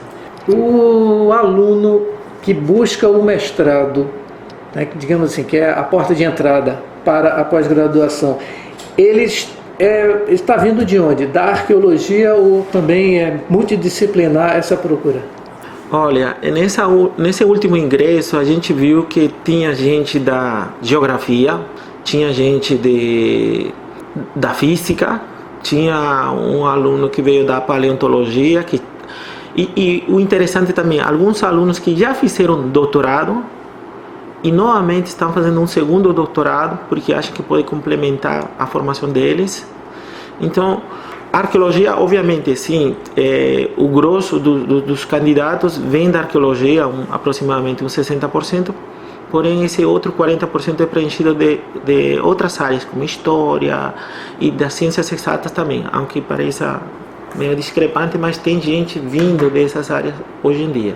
Speaker 2: O aluno que busca o mestrado, né, digamos assim, que é a porta de entrada para a pós-graduação, ele está vindo de onde? Da arqueologia ou também é multidisciplinar essa procura?
Speaker 5: Olha, nesse último ingresso a gente viu que tinha gente da geografia, tinha gente da física, tinha um aluno que veio da paleontologia, e o interessante também, alguns alunos que já fizeram doutorado e novamente estão fazendo um segundo doutorado porque acham que pode complementar a formação deles. Então, a arqueologia, obviamente, sim, o grosso dos candidatos vem da arqueologia, aproximadamente uns 60%, porém esse outro 40% é preenchido de outras áreas, como história e das ciências exatas também, aunque pareça meio discrepante, mas tem gente vindo dessas áreas hoje em dia.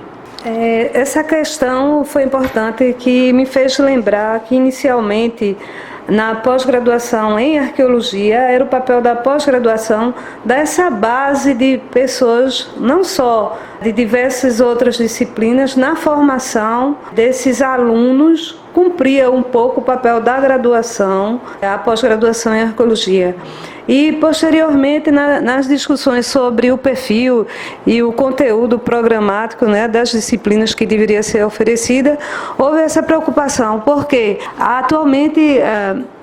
Speaker 3: Essa questão foi importante, que me fez lembrar que inicialmente na pós-graduação em arqueologia era o papel da pós-graduação dar essa base de pessoas, não só de diversas outras disciplinas, na formação desses alunos, cumpria um pouco o papel da graduação, a pós-graduação em arqueologia. E, posteriormente, nas discussões sobre o perfil e o conteúdo programático, né, das disciplinas que deveria ser oferecida, houve essa preocupação, porque atualmente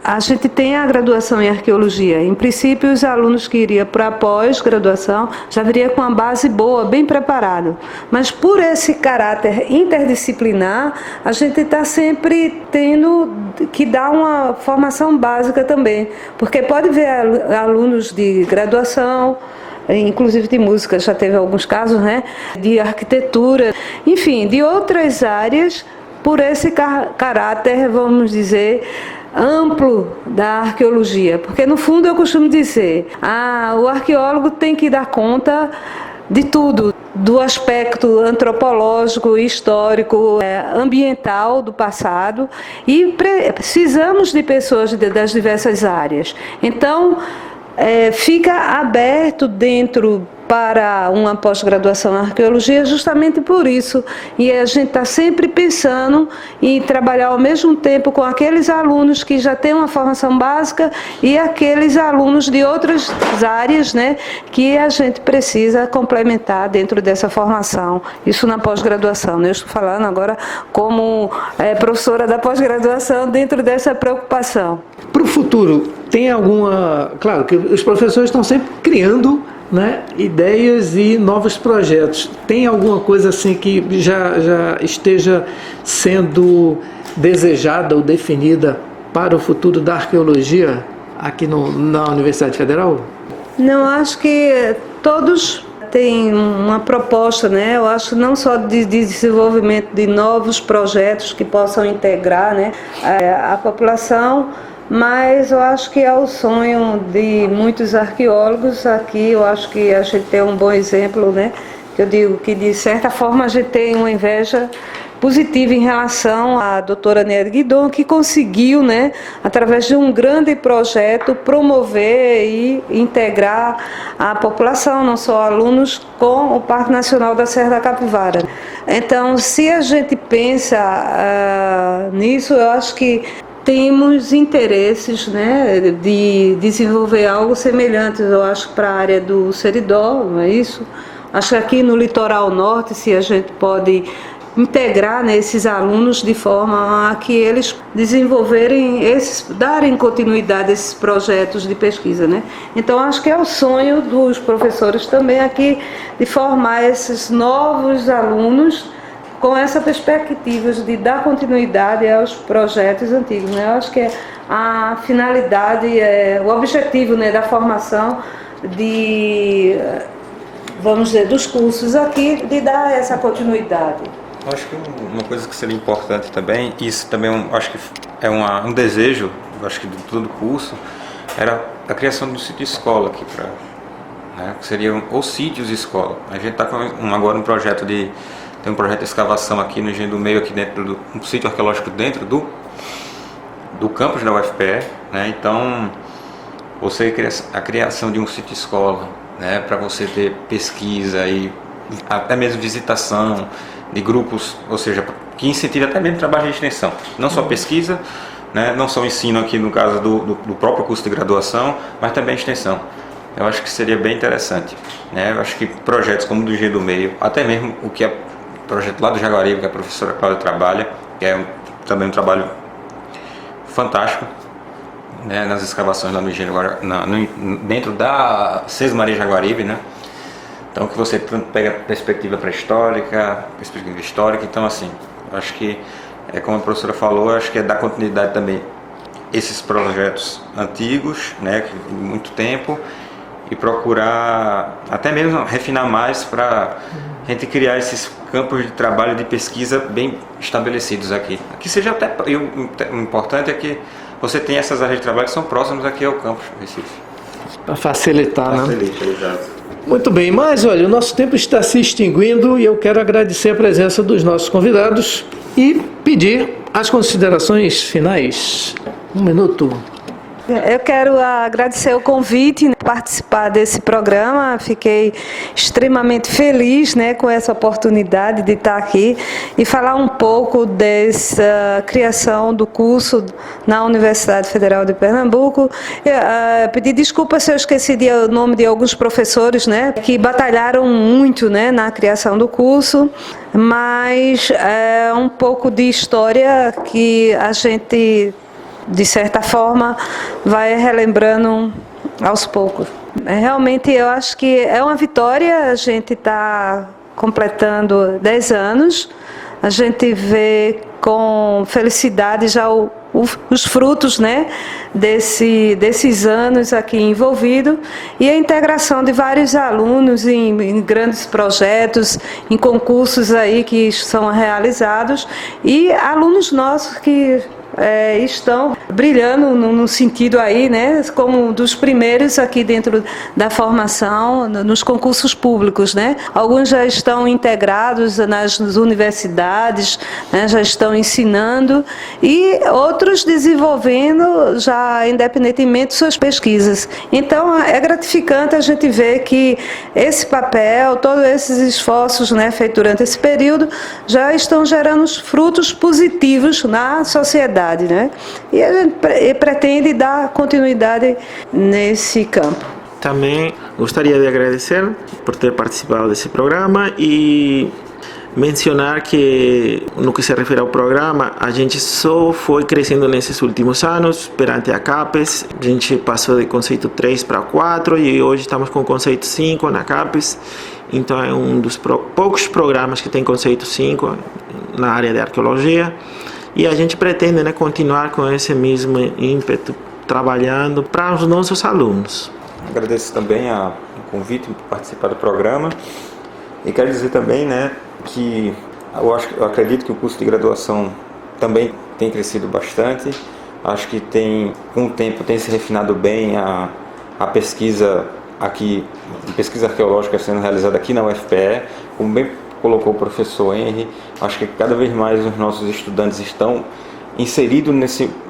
Speaker 3: a gente tem a graduação em arqueologia. Em princípio, os alunos que iriam para a pós-graduação já viriam com uma base boa, bem preparado. Mas por esse caráter interdisciplinar, a gente está sempre tendo que dar uma formação básica também, porque pode ver alunos de graduação, inclusive de música, já teve alguns casos, né, de arquitetura, enfim, de outras áreas, por esse caráter, vamos dizer, amplo da arqueologia, porque no fundo eu costumo dizer, o arqueólogo tem que dar conta de tudo, do aspecto antropológico, histórico, ambiental do passado, e precisamos de pessoas das diversas áreas. Então, fica aberto dentro para uma pós-graduação em arqueologia justamente por isso. E a gente está sempre pensando em trabalhar ao mesmo tempo com aqueles alunos que já têm uma formação básica e aqueles alunos de outras áreas, né, que a gente precisa complementar dentro dessa formação. Isso na pós-graduação, né? Eu estou falando agora como professora da pós-graduação dentro dessa preocupação.
Speaker 2: Para o futuro, tem alguma... Claro que os professores estão sempre criando, né, ideias e novos projetos. Tem alguma coisa assim que já esteja sendo desejada ou definida para o futuro da arqueologia aqui na Universidade Federal?
Speaker 3: Não, acho que todos têm uma proposta, né? Eu acho não só de desenvolvimento de novos projetos que possam integrar, né, a população, mas eu acho que é o sonho de muitos arqueólogos aqui. Eu acho que a gente tem um bom exemplo, né? Eu digo que de certa forma a gente tem uma inveja positiva em relação à doutora Nery Guidon, que conseguiu, né, através de um grande projeto, promover e integrar a população, não só alunos, com o Parque Nacional da Serra da Capivara. Então, se a gente pensa nisso, eu acho que temos interesses, né, de desenvolver algo semelhante, eu acho, para a área do Seridó, não é isso? Acho que aqui no litoral norte, se a gente pode integrar, né, esses alunos de forma a que eles desenvolverem, darem continuidade a esses projetos de pesquisa, né? Então, acho que é o sonho dos professores também aqui de formar esses novos alunos com essa perspectiva de dar continuidade aos projetos antigos, né? Eu acho que a finalidade, o objetivo, né, da formação vamos dizer, dos cursos aqui, de dar essa continuidade.
Speaker 4: Eu acho que uma coisa que seria importante também, isso também acho que é um desejo, acho que de todo curso, era a criação do sítio escola aqui, né, que seriam os sítios escola. A gente está agora tem um projeto de escavação aqui no Engenho do Meio, aqui dentro um sítio arqueológico dentro do campus da UFPE, né? Então, a criação de um sítio escola, né, para você ter pesquisa e até mesmo visitação de grupos, ou seja, que incentive até mesmo trabalho de extensão, não só pesquisa, né, não só ensino aqui no caso do próprio curso de graduação, mas também extensão. Eu acho que seria bem interessante, né? Eu acho que projetos como o do Engenho do Meio, até mesmo o que é projeto lá do Jaguaribe, que a professora Cláudia trabalha, que é também um trabalho fantástico, né, nas escavações lá no Engenho, dentro da César Maria Jaguaribe, né? Então, que você pega perspectiva pré-histórica, perspectiva histórica. Então, assim, acho que, como a professora falou, acho que é dar continuidade também a esses projetos antigos, né, de muito tempo, e procurar até mesmo refinar mais para a gente criar esses campos de trabalho de pesquisa bem estabelecidos aqui. Que seja até, o importante é que você tenha essas áreas de trabalho que são próximas aqui ao campus Recife.
Speaker 2: Para facilitar, né?
Speaker 4: Facilita, exato.
Speaker 2: Muito bem, mas olha, o nosso tempo está se extinguindo e eu quero agradecer a presença dos nossos convidados e pedir as considerações finais Um minuto.
Speaker 3: Eu quero agradecer o convite, participar desse programa. Fiquei extremamente feliz, com essa oportunidade de estar aqui e falar um pouco dessa criação do curso na Universidade Federal de Pernambuco. Pedir desculpa se eu esqueci o nome de alguns professores, que batalharam muito, na criação do curso, mas é um pouco de história que a gente, de certa forma, vai relembrando aos poucos. Realmente, eu acho que é uma vitória. A gente está completando 10 anos. A gente vê com felicidade já os frutos, desses anos aqui envolvidos, e a integração de vários alunos em grandes projetos, em concursos aí que são realizados, e alunos nossos que estão brilhando no sentido aí, como dos primeiros aqui dentro da formação, nos concursos públicos, Alguns já estão integrados nas universidades, já estão ensinando, e outros desenvolvendo já independentemente suas pesquisas. Então é gratificante a gente ver que esse papel, todos esses esforços, feitos durante esse período, já estão gerando os frutos positivos na sociedade. E a gente pretende dar continuidade nesse campo.
Speaker 5: Também gostaria de agradecer por ter participado desse programa e mencionar que, no que se refere ao programa, a gente só foi crescendo nesses últimos anos perante a CAPES. A gente passou de conceito 3 para 4 e hoje estamos com conceito 5 na CAPES. Então é um dos poucos programas que tem conceito 5 na área de arqueologia. E a gente pretende continuar com esse mesmo ímpeto, trabalhando para os nossos alunos.
Speaker 4: Agradeço também o convite para participar do programa. E quero dizer também que eu acredito que o curso de graduação também tem crescido bastante. Acho que com o tempo tem se refinado bem a pesquisa aqui, pesquisa arqueológica sendo realizada aqui na UFPE, como bem colocou o professor Henry. Acho que cada vez mais os nossos estudantes estão inseridos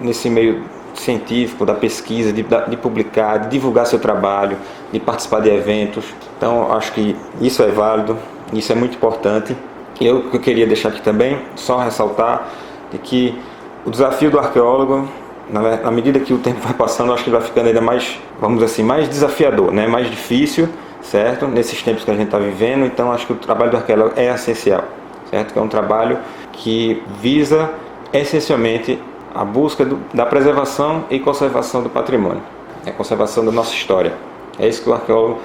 Speaker 4: nesse meio científico, da pesquisa, de publicar, de divulgar seu trabalho, de participar de eventos. Então, acho que isso é válido, isso é muito importante. E eu queria deixar aqui também, só ressaltar, de que o desafio do arqueólogo, na medida que o tempo vai passando, acho que ele vai ficando ainda mais, vamos dizer assim, mais desafiador, mais difícil, certo? Nesses tempos que a gente está vivendo. Então acho que o trabalho do arqueólogo é essencial, certo? Que é um trabalho que visa essencialmente a busca da preservação e conservação do patrimônio, a conservação da nossa história. É isso que o arqueólogo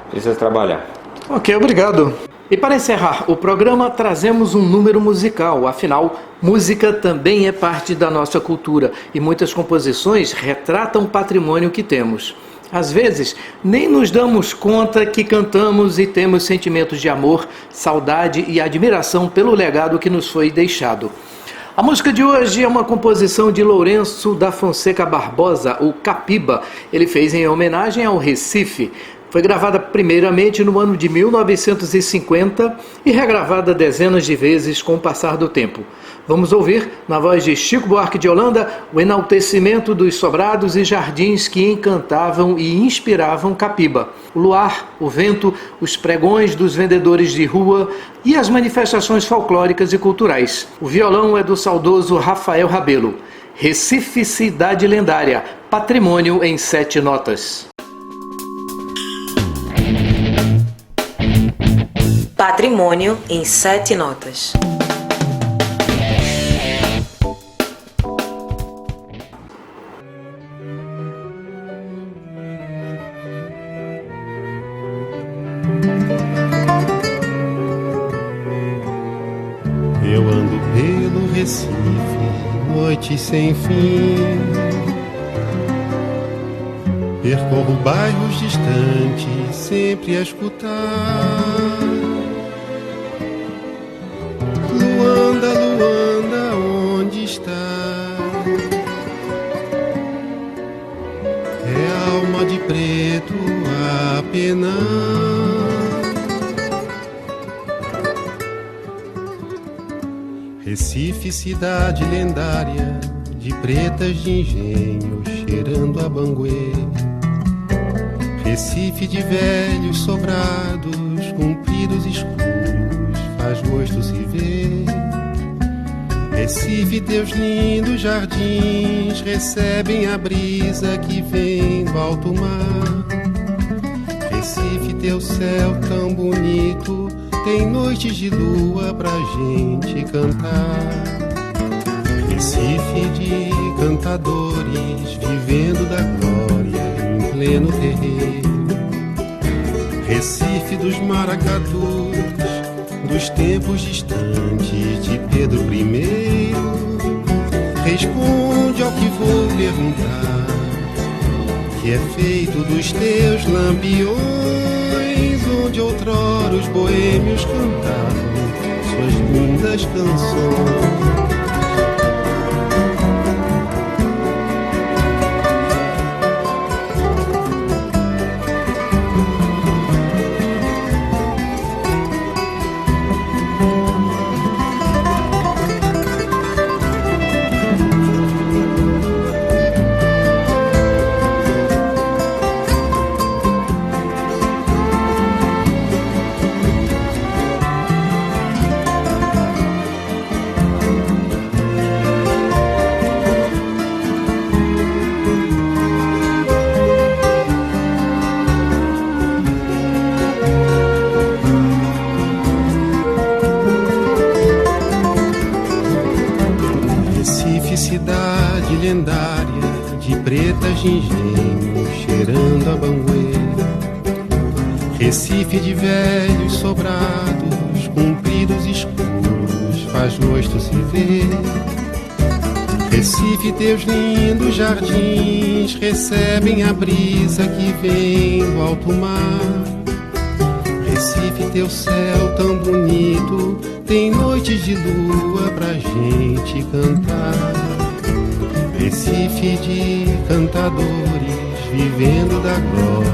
Speaker 4: precisa trabalhar.
Speaker 2: Ok, obrigado. E para encerrar o programa, trazemos um número musical. Afinal, música também é parte da nossa cultura e muitas composições retratam o patrimônio que temos. Às vezes, nem nos damos conta que cantamos e temos sentimentos de amor, saudade e admiração pelo legado que nos foi deixado. A música de hoje é uma composição de Lourenço da Fonseca Barbosa, o Capiba. Ele fez em homenagem ao Recife. Foi gravada primeiramente no ano de 1950 e regravada dezenas de vezes com o passar do tempo. Vamos ouvir, na voz de Chico Buarque de Holanda, o enaltecimento dos sobrados e jardins que encantavam e inspiravam Capiba. O luar, o vento, os pregões dos vendedores de rua e as manifestações folclóricas e culturais. O violão é do saudoso Rafael Rabelo. Recife, cidade lendária, patrimônio em 7 notas.
Speaker 1: Patrimônio em 7 notas.
Speaker 7: Eu ando pelo Recife, noite sem fim. Percorro bairros distantes, sempre a escutar. Luanda, Luanda, onde está? É alma de preto a penar. Recife, cidade lendária, de pretas de engenho cheirando a Banguê. Recife de velhos sobrados, compridos escuros, faz gosto se ver. Recife, teus lindos jardins recebem a brisa que vem do alto mar. Recife, teu céu tão bonito, tem noites de lua pra gente cantar. Recife de cantadores, vivendo da glória em pleno terreiro. Recife dos maracatus, dos tempos distantes de Pedro I. Responde ao que vou perguntar, que é feito dos teus lampiões, onde outrora os boêmios cantavam suas lindas canções. Cidade lendária de pretas de engenho cheirando a Banguê. Recife de velhos sobrados, compridos escuros, faz gosto se ver. Recife, teus lindos jardins recebem a brisa que vem do alto mar. Recife, teu céu tão bonito, tem noites de lua pra gente cantar. Recife de cantadores, vivendo da glória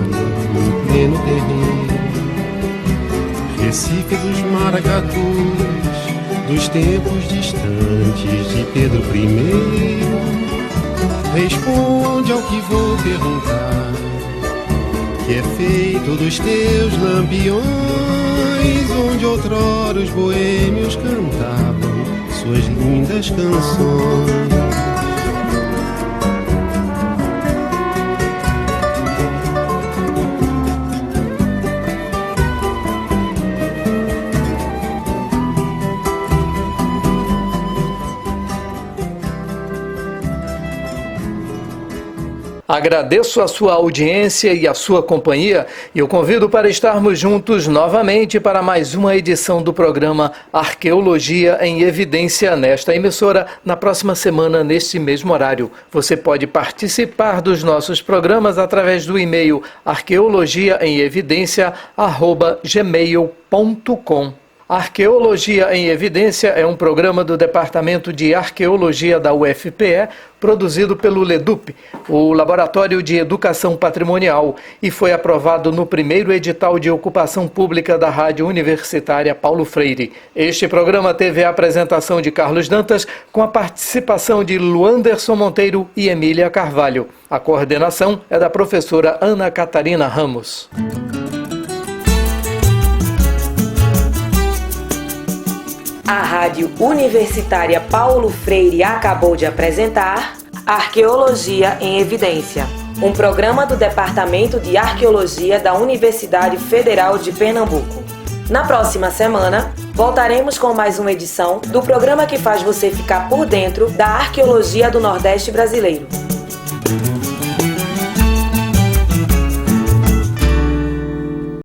Speaker 7: em pleno terreiro. Recife dos maracatus, dos tempos distantes de Pedro I. Responde ao que vou perguntar, que é feito dos teus lampiões, onde outrora os boêmios cantavam suas lindas canções.
Speaker 2: Agradeço a sua audiência e a sua companhia e o convido para estarmos juntos novamente para mais uma edição do programa Arqueologia em Evidência nesta emissora na próxima semana neste mesmo horário. Você pode participar dos nossos programas através do e-mail arqueologiaemevidencia@gmail.com. Arqueologia em Evidência é um programa do Departamento de Arqueologia da UFPE, produzido pelo LEDUP, o Laboratório de Educação Patrimonial, e foi aprovado no primeiro edital de ocupação pública da Rádio Universitária Paulo Freire. Este programa teve a apresentação de Carlos Dantas, com a participação de Luanderson Monteiro e Emília Carvalho. A coordenação é da professora Ana Catarina Ramos.
Speaker 1: A Rádio Universitária Paulo Freire acabou de apresentar Arqueologia em Evidência, um programa do Departamento de Arqueologia da Universidade Federal de Pernambuco. Na próxima semana, voltaremos com mais uma edição do programa que faz você ficar por dentro da arqueologia do Nordeste brasileiro.